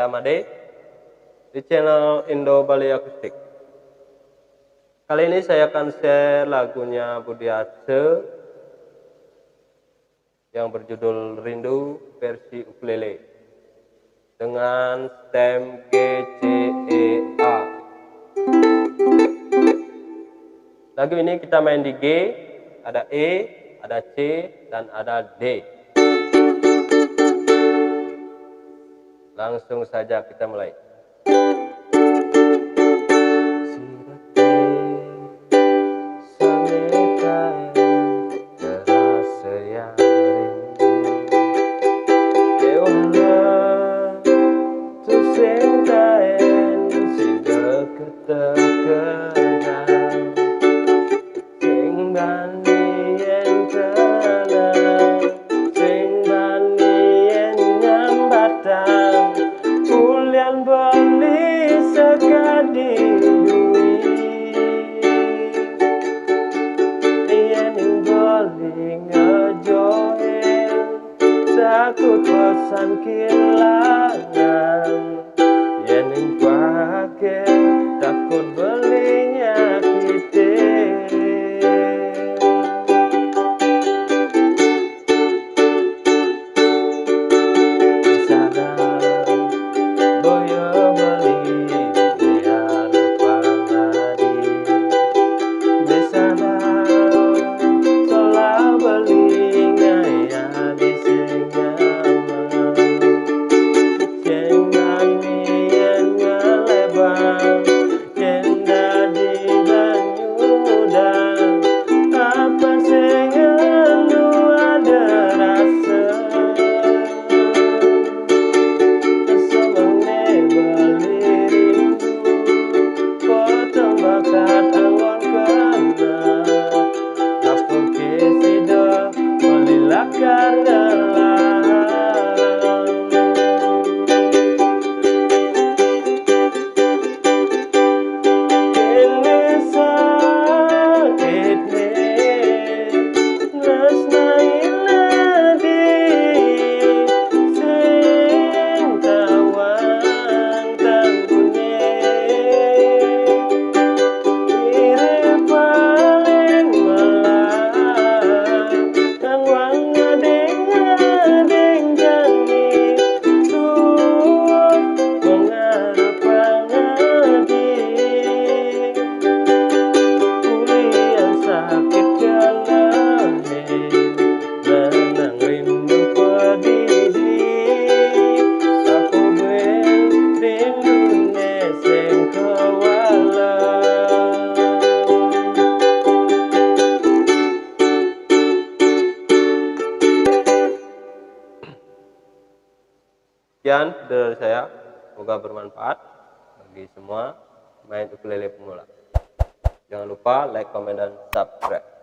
saya Made di channel Indo Bali Akustik. Kali ini saya akan share lagunya Budi Aceh yang berjudul Rindu versi ukulele dengan stem G, C, E, A. Lagu ini kita main di G, ada E, ada C, dan ada D. Langsung saja kita mulai. Takut bosan kehilangan yang pakai, takut belinya kita. Sekian dari saya, semoga bermanfaat bagi semua main ukulele pemula. Jangan lupa like, comment, dan subscribe.